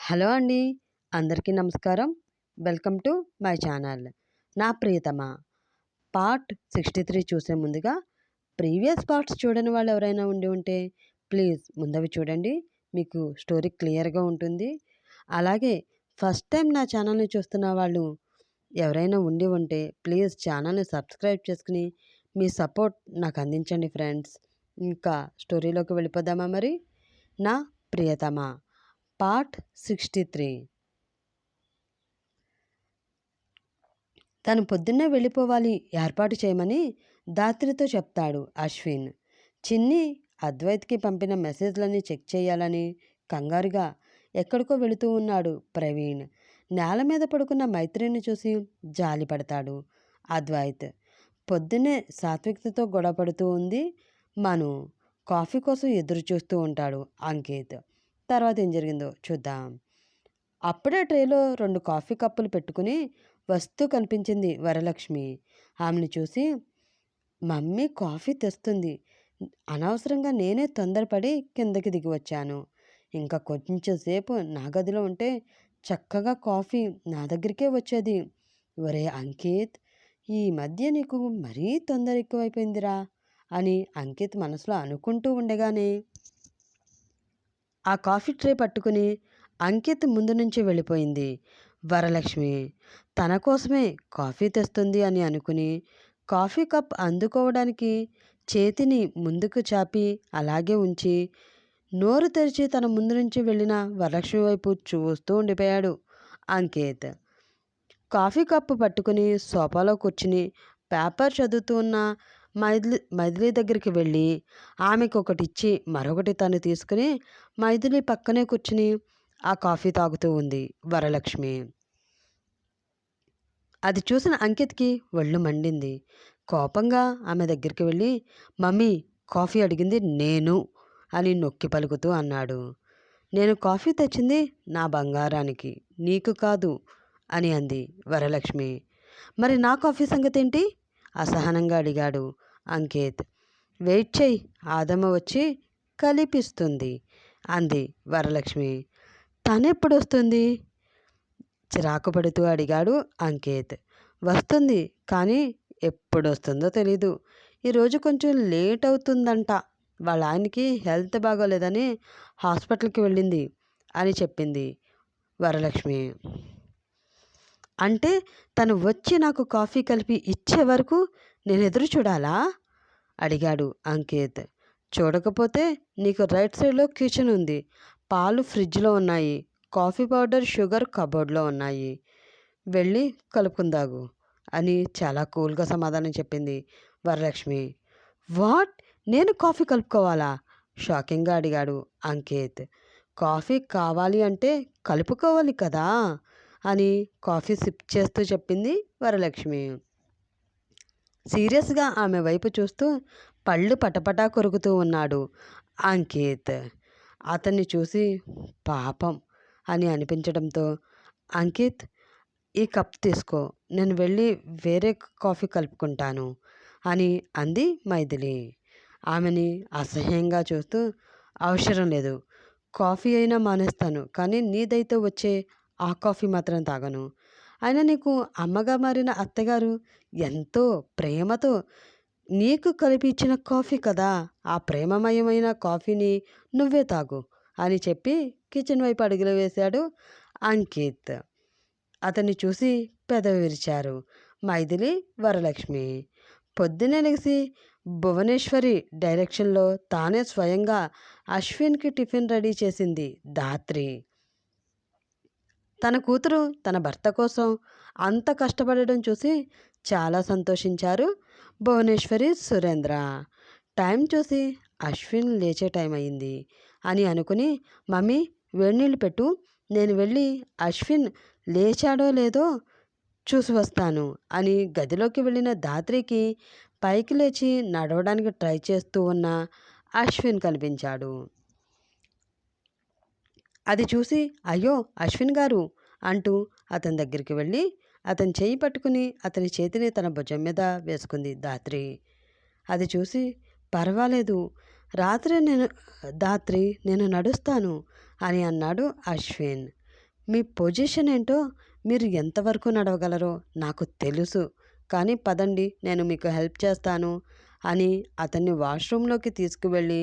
Hello అండి. అందరికీ నమస్కారం. Welcome to my channel. నా ప్రియతమ పార్ట్ 63 చూసే ముందుగా ప్రీవియస్ పార్ట్స్ చూడని వాళ్ళు ఎవరైనా ఉండి ఉంటే ప్లీజ్ ముందవి చూడండి. మీకు స్టోరీ క్లియర్‌గా ఉంటుంది. అలాగే ఫస్ట్ టైం నా ఛానల్‌ని చూస్తున్న వాళ్ళు ఎవరైనా ఉండి ఉంటే ప్లీజ్ ఛానల్‌ని సబ్స్క్రైబ్ చేసుకుని మీ సపోర్ట్ నాకు అందించండి ఫ్రెండ్స్. ఇంకా స్టోరీలోకి వెళ్ళిపోదామా మరి? నా ప్రియతమ పార్ట్ 63. తను పొద్దున్నే వెళ్ళిపోవాలి, ఏర్పాటు చేయమని దాత్రితో చెప్తాడు అశ్విన్. చిన్ని అద్వైత్కి పంపిన మెసేజ్లన్నీ చెక్ చేయాలని కంగారుగా ఎక్కడికో వెళుతూ ఉన్నాడు ప్రవీణ్. నేల మీద పడుకున్న మైత్రిని చూసి జాలి పడతాడు అద్వైత్. పొద్దున్నే సాత్వికతతో గొడవ పడుతూ ఉంది మను. కాఫీ కోసం ఎదురు చూస్తూ ఉంటాడు అంకిత్. తర్వాత ఏం జరిగిందో చూద్దాం. అప్పుడే ట్రేలో 2 కాఫీ కప్పులు పెట్టుకుని వస్తూ కనిపించింది వరలక్ష్మి. ఆమెను చూసి, మమ్మీ కాఫీ తెస్తుంది, అనవసరంగా నేనే తొందరపడి కిందకి దిగి వచ్చాను. ఇంకా కొంచెంసేపు నా గదిలో ఉంటే చక్కగా కాఫీ నా దగ్గరికే వచ్చేది. ఒరే అంకిత్, ఈ మధ్య నీకు మరీ తొందర ఎక్కువైపోయిందిరా అని అంకిత్ మనసులో అనుకుంటూ ఉండగానే ఆ కాఫీ ట్రే పట్టుకుని అంకిత్ ముందు నుంచి వెళ్ళిపోయింది వరలక్ష్మి. తన కోసమే కాఫీ తెస్తుంది అని అనుకుని కాఫీ కప్ అందుకోవడానికి చేతిని ముందుకు చాపి అలాగే ఉంచి నోరు తెరిచి తన ముందు నుంచి వెళ్ళిన వరలక్ష్మి వైపు చూస్తూ ఉండిపోయాడు అంకిత్. కాఫీ కప్పు పట్టుకుని సోఫాలో కూర్చుని పేపర్ చదువుతూ ఉన్న మైథిలి దగ్గరికి వెళ్ళి ఆమెకు ఒకటి ఇచ్చి మరొకటి తను తీసుకుని మైథిలి పక్కనే కూర్చుని ఆ కాఫీ తాగుతూ ఉంది వరలక్ష్మి. అది చూసిన అంకిత్కి ఒళ్ళు మండింది. కోపంగా ఆమె దగ్గరికి వెళ్ళి, మమ్మీ కాఫీ అడిగింది నేను అని నొక్కి పలుకుతూ అన్నాడు. నేను కాఫీ తెచ్చింది నా బంగారానికి, నీకు కాదు అని అంది వరలక్ష్మి. మరి నా కాఫీ సంగతి ఏంటి? అసహనంగా అడిగాడు అంకిత్. వెయిట్ చెయ్యి, ఆదమ్మ వచ్చి కలిపిస్తుంది అంది వరలక్ష్మి. తనెప్పుడు వస్తుంది? చిరాకు పడుతూ అడిగాడు అంకిత్. వస్తుంది, కానీ ఎప్పుడు వస్తుందో తెలీదు. ఈరోజు కొంచెం లేట్ అవుతుందంట. వాళ్ళ ఆయనకి హెల్త్ బాగోలేదని హాస్పిటల్కి వెళ్ళింది అని చెప్పింది వరలక్ష్మి. అంటే తను వచ్చి నాకు కాఫీ కలిపి ఇచ్చే వరకు నేను ఎదురు చూడాలా? అడిగాడు అంకిత్. చూడకపోతే నీకు రైట్ సైడ్లో కిచెన్ ఉంది, పాలు ఫ్రిడ్జ్లో ఉన్నాయి, కాఫీ పౌడర్ షుగర్ కబోర్డ్లో ఉన్నాయి, వెళ్ళి కలుపుకుందాగు అని చాలా కూల్గా సమాధానం చెప్పింది వరలక్ష్మి. వాట్, నేను కాఫీ కలుపుకోవాలా? షాకింగ్గా అడిగాడు అంకిత్. కాఫీ కావాలి అంటే కలుపుకోవాలి కదా అని కాఫీ సిప్ చేస్తూ చెప్పింది వరలక్ష్మి. సీరియస్గా ఆమె వైపు చూస్తూ పళ్ళు పటపటా కొరుకుతూ ఉన్నాడు అంకిత్. అతన్ని చూసి పాపం అని అనిపించడంతో, అంకిత్ ఈ కప్ తీసుకో, నేను వెళ్ళి వేరే కాఫీ కలుపుకుంటాను అని అంది మైథిలి. ఆమెని అసహ్యంగా చూస్తూ, అవసరం లేదు, కాఫీ అయినా మానేస్తాను, కానీ నీదైతే వచ్చే ఆ కాఫీ మాత్రం తాగను. అయినా నీకు అమ్మగా మారిన అత్తగారు ఎంతో ప్రేమతో నీకు కలిపి ఇచ్చిన కాఫీ కదా, ఆ ప్రేమమయమైన కాఫీని నువ్వే తాగు అని చెప్పి కిచెన్ వైపు అడుగులు వేశాడు అంకిత్. అతన్ని చూసి పెదవి విరిచారు మైథిలి, వరలక్ష్మి. పొద్దున్నే లెగిసి భువనేశ్వరి డైరెక్షన్లో తానే స్వయంగా అశ్విన్కి టిఫిన్ రెడీ చేసింది ధాత్రి. తన కూతురు తన భర్త కోసం అంత కష్టపడడం చూసి చాలా సంతోషించారు భువనేశ్వరి, సురేంద్ర. టైం చూసి అశ్విన్ లేచే టైం అయింది అని అనుకుని, మమ్మీ వేడినీళ్ళు పెట్టు, నేను వెళ్ళి అశ్విన్ లేచాడో లేదో చూసి వస్తాను అని గదిలోకి వెళ్ళిన ధాత్రికి పైకి లేచి నడవడానికి ట్రై చేస్తూ ఉన్న అశ్విన్ కనిపించాడు. అది చూసి, అయ్యో అశ్విన్ గారు అంటూ అతని దగ్గరికి వెళ్ళి అతని చేయి పట్టుకుని అతని చేతిని తన భుజం మీద వేసుకుంది ధాత్రి. అది చూసి, పర్వాలేదు ధాత్రి నేను నడుస్తాను అని అన్నాడు అశ్విన్. మీ పొజిషన్ ఏంటో మీరు ఎంతవరకు నడవగలరో నాకు తెలుసు. కానీ పదండి, నేను మీకు హెల్ప్ చేస్తాను అని అతన్ని వాష్రూమ్లోకి తీసుకువెళ్ళి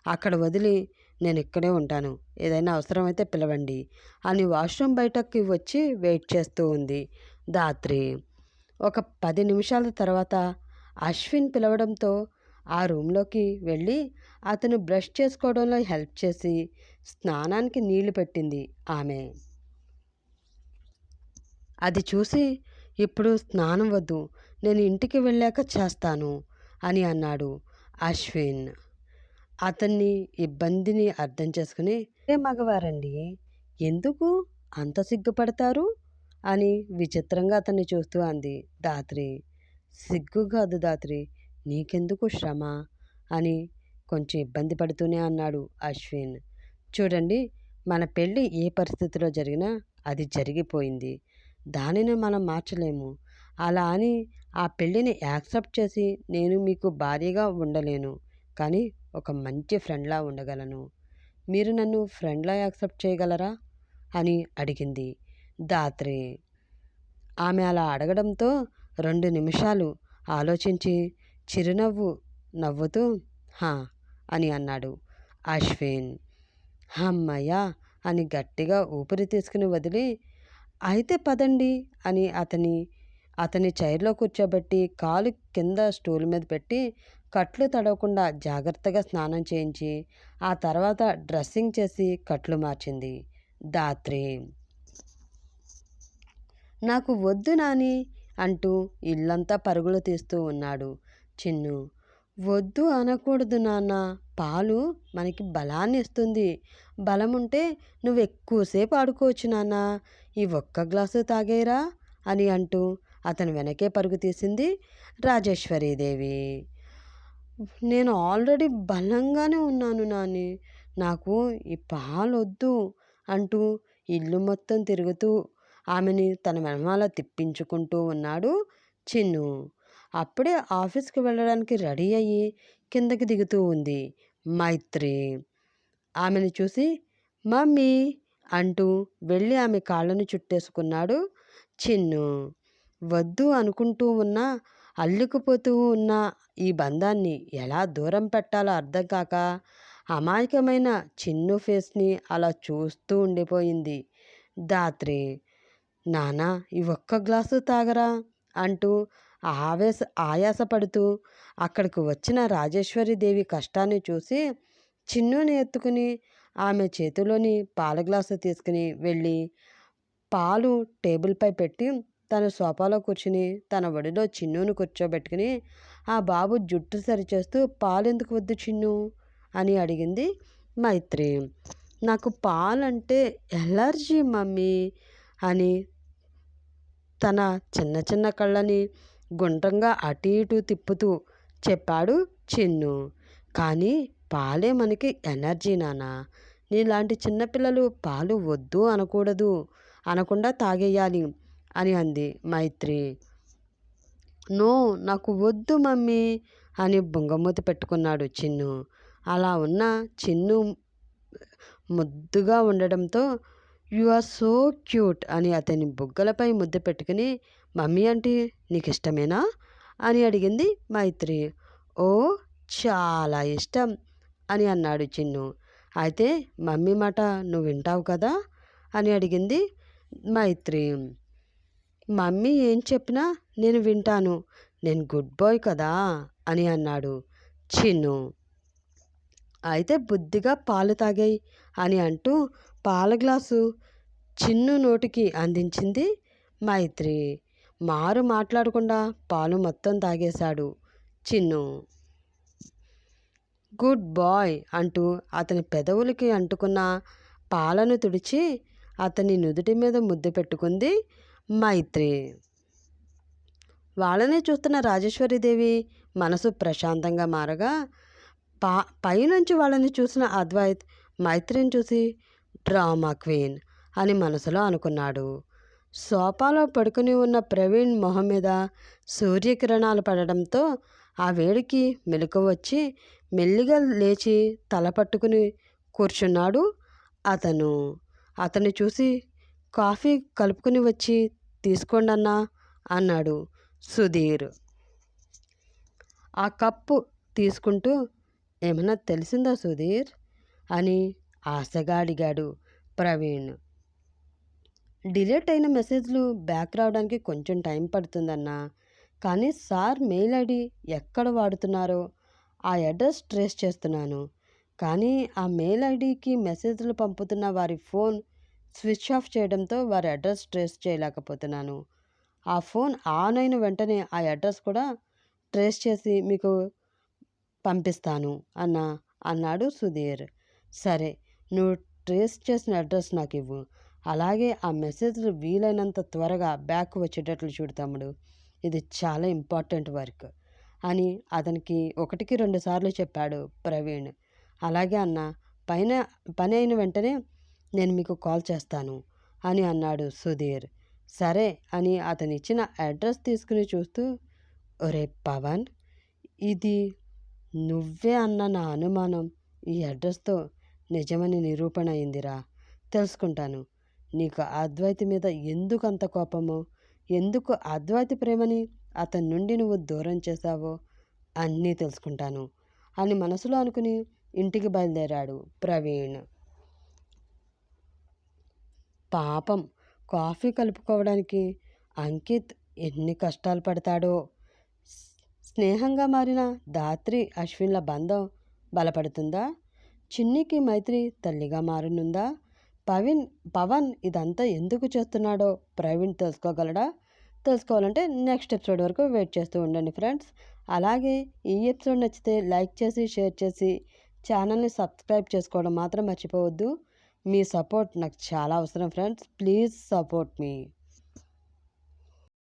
అక్కడ వదిలి, నేను ఇక్కడే ఉంటాను, ఏదైనా అవసరమైతే పిలవండి అని వాష్రూమ్ బయటకి వచ్చి వెయిట్ చేస్తూ ఉంది ధాత్రి. ఒక 10 నిమిషాల తర్వాత అశ్విన్ పిలవడంతో ఆ రూమ్లోకి వెళ్ళి అతను బ్రష్ చేసుకోవడంలో హెల్ప్ చేసి స్నానానికి నీళ్లు పెట్టింది ఆమె. అది చూసి, ఇప్పుడు స్నానం వద్దు, నేను ఇంటికి వెళ్ళాక చేస్తాను అని అన్నాడు అశ్విన్. అతన్ని ఇబ్బందిని అర్థం చేసుకుని, ఏ మగవారండి, ఎందుకు అంత సిగ్గుపడతారు అని విచిత్రంగా అతన్ని చూస్తూ అంది ధాత్రి. సిగ్గు కాదు ధాత్రి, నీకెందుకు శ్రమ అని కొంచెం ఇబ్బంది పడుతూనే అన్నాడు అశ్విన్. చూడండి, మన పెళ్ళి ఏ పరిస్థితిలో జరిగినా అది జరిగిపోయింది, దానిని మనం మార్చలేము. అలా అని ఆ పెళ్ళిని యాక్సెప్ట్ చేసి నేను మీకు భార్యగా ఉండలేను, కానీ ఒక మంచి ఫ్రెండ్లా ఉండగలను. మీరు నన్ను ఫ్రెండ్లా యాక్సెప్ట్ చేయగలరా అని అడిగింది ధాత్రి. ఆమె అలా అడగడంతో 2 నిమిషాలు ఆలోచించి చిరునవ్వు నవ్వుతూ హా అని అన్నాడు అశ్విన్. హమ్మయ్య అని గట్టిగా ఊపిరి తీసుకుని వదిలి, అయితే పదండి అని అతని చైర్లో కూర్చోబెట్టి కాలు కింద స్టూల్ మీద పెట్టి కట్లు తడవకుండా జాగ్రత్తగా స్నానం చేయించి ఆ తర్వాత డ్రెస్సింగ్ చేసి కట్లు మార్చింది ధాత్రి. నాకు వద్దు నాని అంటూ ఇల్లంతా పరుగులు తీస్తూ ఉన్నాడు చిన్ను. వద్దు అనకూడదు నాన్న, పాలు మనకి బలాన్ని ఇస్తుంది, బలం ఉంటే నువ్వు ఎక్కువసేపు ఆడుకోవచ్చు నాన్న, ఈ ఒక్క గ్లాసు తాగేరా అని అంటూ అతని వెనకే పరుగు తీసింది రాజేశ్వరీదేవి. నేను ఆల్రెడీ బలంగానే ఉన్నాను నాని, నాకు ఈ పాలొద్దు అంటూ ఇల్లు మొత్తం తిరుగుతూ ఆమెని తన వెనమాల తిప్పించుకుంటూ ఉన్నాడు చిన్ను. అప్పుడే ఆఫీస్కి వెళ్ళడానికి రెడీ అయ్యి కిందకి దిగుతూ ఉంది మైత్రి. ఆమెను చూసి మమ్మీ అంటూ వెళ్ళి ఆమె కాళ్ళను చుట్టేసుకున్నాడు చిన్ను. వద్దు అనుకుంటూ ఉన్నా, అల్లుకుపోతూ ఉన్న ఈ బంధాన్ని ఎలా దూరం పెట్టాలో అర్థం కాక అమాయకమైన చిన్ను ఫేస్ని అలా చూస్తూ ఉండిపోయింది ధాత్రి. నానా, ఈ ఒక్క గ్లాసు తాగరా అంటూ ఆయాసపడుతూ అక్కడికి వచ్చిన రాజేశ్వరీదేవి కష్టాన్ని చూసి చిన్నుని ఎత్తుకుని ఆమె చేతిలోని పాల గ్లాసు తీసుకుని వెళ్ళి పాలు టేబుల్పై పెట్టి తన సోఫాలో కూర్చుని తన ఒడిలో చిన్నును కూర్చోబెట్టుకుని ఆ బాబు జుట్టు సరిచేస్తూ పాలెందుకు వద్దు చిన్ను అని అడిగింది మైత్రి. నాకు పాలంటే ఎలర్జీ మమ్మీ అని తన చిన్న చిన్న కళ్ళని గుండ్రంగా అటు ఇటు తిప్పుతూ చెప్పాడు చిన్ను. కానీ పాలే మనకి ఎనర్జీ నాన్న, నీలాంటి చిన్నపిల్లలు పాలు వద్దు అనకుండా తాగేయాలి అని అంది మైత్రి. నో, నాకు వద్దు మమ్మీ అని బుంగమూతి పెట్టుకున్నాడు చిన్ను. అలా ఉన్న చిన్ను ముద్దుగా ఉండడంతో యు ఆర్ సో క్యూట్ అని అతని బుగ్గలపై ముద్దు పెట్టుకుని మమ్మీ అంటే నీకు ఇష్టమేనా అని అడిగింది మైత్రి. ఓ, చాలా ఇష్టం అని అన్నాడు చిన్ను. అయితే మమ్మీ మాట నువ్వు వింటావు కదా అని అడిగింది మైత్రి. మమ్మీ ఏం చెప్పినా నేను వింటాను, నేను గుడ్ బాయ్ కదా అని అన్నాడు చిన్ను. అయితే బుద్ధిగా పాలు తాగాయి అని అంటూ పాల గ్లాసు చిన్ను నోటికి అందించింది మైత్రి. మాట్లాడకుండా పాలు మొత్తం తాగేశాడు చిన్ను. గుడ్ బాయ్ అంటూ అతని పెదవులకి అంటుకున్న పాలను తుడిచి అతని నుదుటి మీద ముద్దు పెట్టుకుంది మైత్రి. వాళ్ళనే చూస్తున్న రాజేశ్వరీదేవి మనసు ప్రశాంతంగా మారగా పైనుంచి వాళ్ళని చూసిన అద్వైత్ మైత్రిని చూసి డ్రామా క్వీన్ అని మనసులో అనుకున్నాడు. సోఫాలో పడుకుని ఉన్న ప్రవీణ్ మొహం మీద సూర్యకిరణాలు పడడంతో ఆ వేడికి మెలకు వచ్చి మెల్లిగా లేచి తల పట్టుకుని కూర్చున్నాడు అతను. అతన్ని చూసి కాఫీ కలుపుకుని వచ్చి తీసుకోండన్నా అన్నాడు సుధీర్. ఆ కప్పు తీసుకుంటూ ఏమన్నా తెలిసిందా సుధీర్ అని ఆశగా అడిగాడు ప్రవీణ్. డిలీట్ అయిన మెసేజ్లు బ్యాక్ రావడానికి కొంచెం టైం పడుతుందన్నా, కానీ సార్ మెయిల్ ఐడి ఎక్కడ వాడుతున్నారో ఆ అడ్రస్ ట్రేస్ చేస్తున్నాను. కానీ ఆ మెయిల్ ఐడికి మెసేజ్లు పంపుతున్న వారి ఫోన్ స్విచ్ ఆఫ్ చేయడంతో వారి అడ్రస్ ట్రేస్ చేయలేకపోతున్నాను. ఆ ఫోన్ ఆన్ అయిన వెంటనే ఆ అడ్రస్ కూడా ట్రేస్ చేసి మీకు పంపిస్తాను అన్నాడు సుధీర్. సరే, నువ్వు ట్రేస్ చేసిన అడ్రస్ నాకు ఇవ్వు. అలాగే ఆ మెసేజ్లు వీలైనంత త్వరగా బ్యాక్ వచ్చేటట్లు చూడు తమ్ముడు. ఇది చాలా ఇంపార్టెంట్ వర్క్ అని అతనికి 1కి 2 సార్లు చెప్పాడు ప్రవీణ్. అలాగే అన్న, పని అయిన వెంటనే నేను మీకు కాల్ చేస్తాను అని అన్నాడు సుధీర్. సరే అని అతను ఇచ్చిన అడ్రస్ తీసుకుని చూస్తూ, ఒరే పవన్, ఇది నువ్వే అన్న నా అనుమానం ఈ అడ్రస్తో నిజమని నిరూపణ అయిందిరా. తెలుసుకుంటాను నీకు అద్వైతి మీద ఎందుకు అంత కోపమో, ఎందుకు అద్వైతి ప్రేమని అతని నుండి నువ్వు దూరం చేశావో అన్నీ తెలుసుకుంటాను అని మనసులో అనుకుని ఇంటికి బయలుదేరాడు ప్రవీణ్. పాపం, కాఫీ కలుపుకోవడానికి అంకిత్ ఎన్ని కష్టాలు పడతాడో. స్నేహంగా మారిన ధాత్రి అశ్విన్ల బంధం బలపడుతుందా? చిన్నికి మైత్రి తల్లిగా మారనుందా? పవన్ ఇదంతా ఎందుకు చేస్తున్నాడో ప్రవీణ్ తెలుసుకోగలడా? తెలుసుకోవాలంటే నెక్స్ట్ ఎపిసోడ్ వరకు వెయిట్ చేస్తూ ఉండండి ఫ్రెండ్స్. అలాగే ఈ ఎపిసోడ్ నచ్చితే లైక్ చేసి షేర్ చేసి ఛానల్ని సబ్స్క్రైబ్ చేసుకోవడం మాత్రం మర్చిపోవద్దు. మీ సపోర్ట్ నాకు చాలా అవసరం ఫ్రెండ్స్. Please support me.